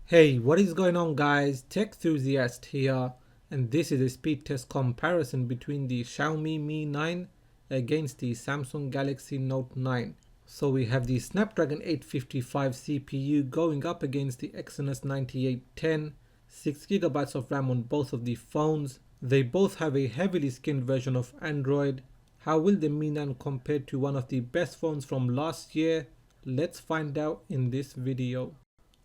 Hey, what is going on guys? Tech Enthusiast here, and this is a speed test comparison between the Xiaomi Mi 9 against the Samsung Galaxy Note 9. So we have the Snapdragon 855 CPU going up against the Exynos 9810, 6GB of RAM on both of the phones. They both have a heavily skinned version of Android. How will the Mi 9 compare to one of the best phones from last year? Let's find out in this video.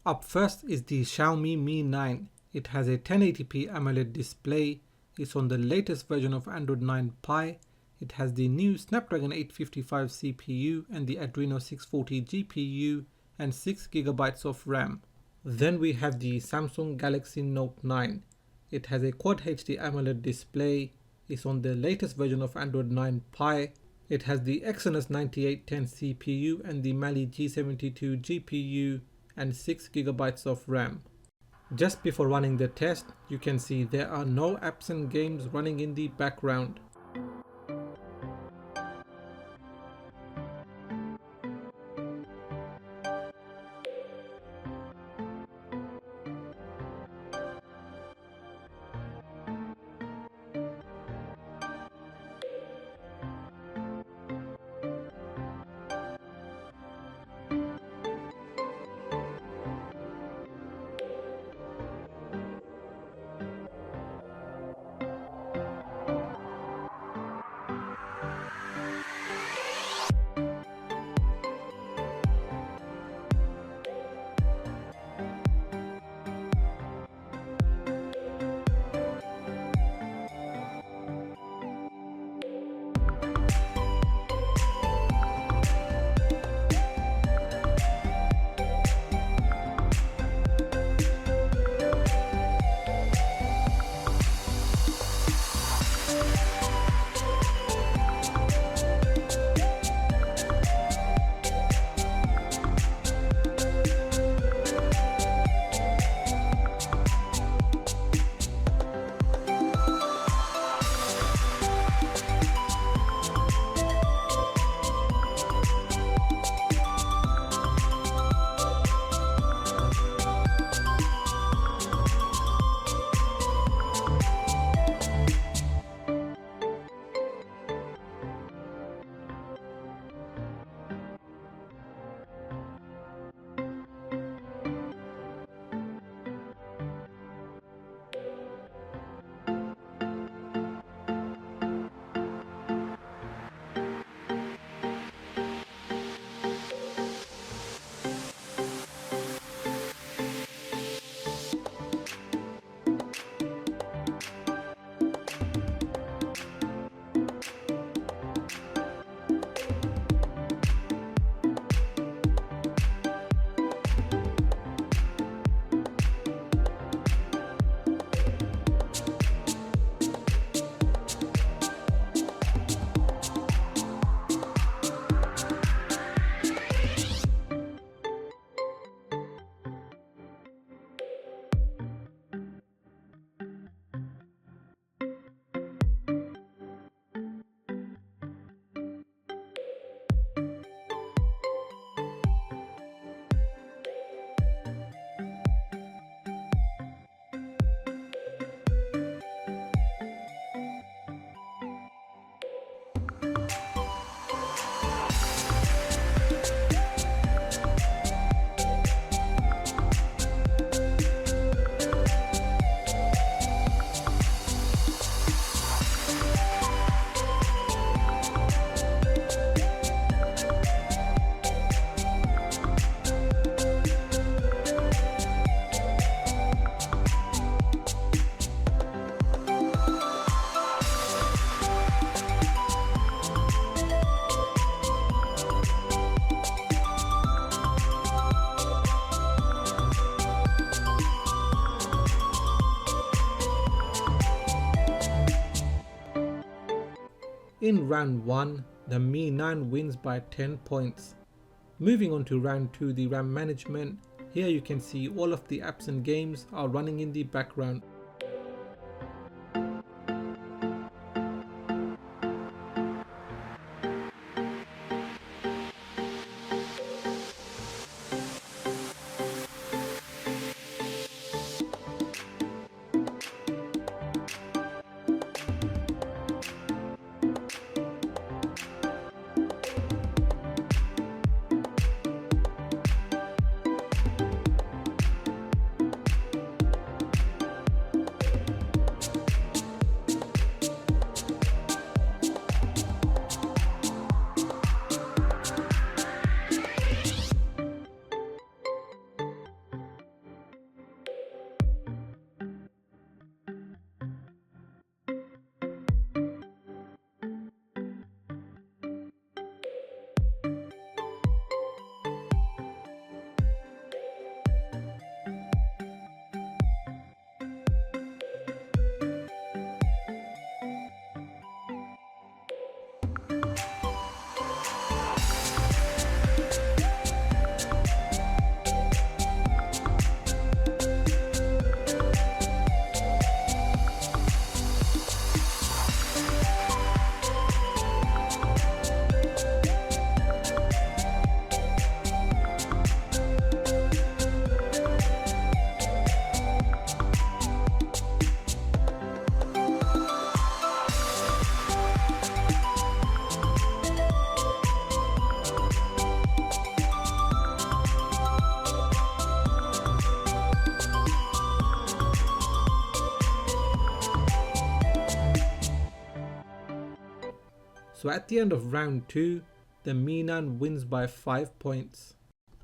Up first is the Xiaomi Mi 9. It has a 1080p AMOLED display, it's on the latest version of Android 9 Pie, it has the new Snapdragon 855 CPU and the Adreno 640 GPU and 6GB of RAM. Then we have the Samsung Galaxy Note 9. It has a Quad HD AMOLED display, it's on the latest version of Android 9 Pie, it has the Exynos 9810 CPU and the Mali G72 GPU and 6GB of RAM. Just before running the test, you can see there are no apps and games running in the background. In round 1, the Mi 9 wins by 10 points. Moving on to round 2, the RAM management. Here you can see all of the apps and games are running in the background. So at the end of round 2, the Mi 9 wins by 5 points.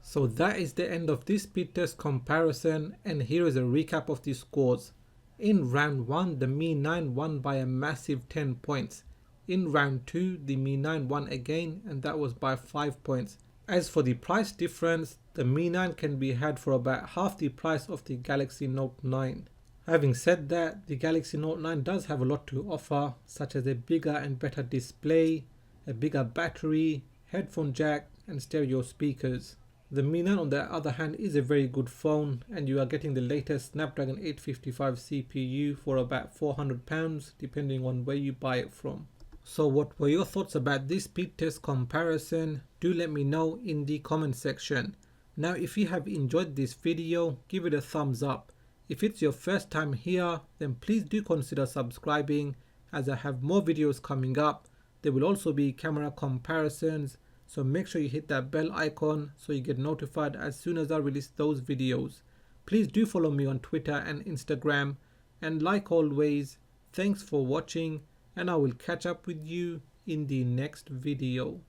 So that is the end of this speed test comparison, and here is a recap of the scores. In round 1, the Mi 9 won by a massive 10 points. In round 2, the Mi 9 won again, and that was by 5 points. As for the price difference, the Mi 9 can be had for about half the price of the Galaxy Note 9. Having said that, the Galaxy Note 9 does have a lot to offer, such as a bigger and better display, a bigger battery, headphone jack, and stereo speakers. The Mi 9 on the other hand is a very good phone, and you are getting the latest Snapdragon 855 CPU for about £400 depending on where you buy it from. So what were your thoughts about this speed test comparison? Do let me know in the comment section. Now if you have enjoyed this video, give it a thumbs up. If it's your first time here, then please do consider subscribing, as I have more videos coming up. There will also be camera comparisons, so make sure you hit that bell icon so you get notified as soon as I release those videos. Please do follow me on Twitter and Instagram, and like always, thanks for watching, and I will catch up with you in the next video.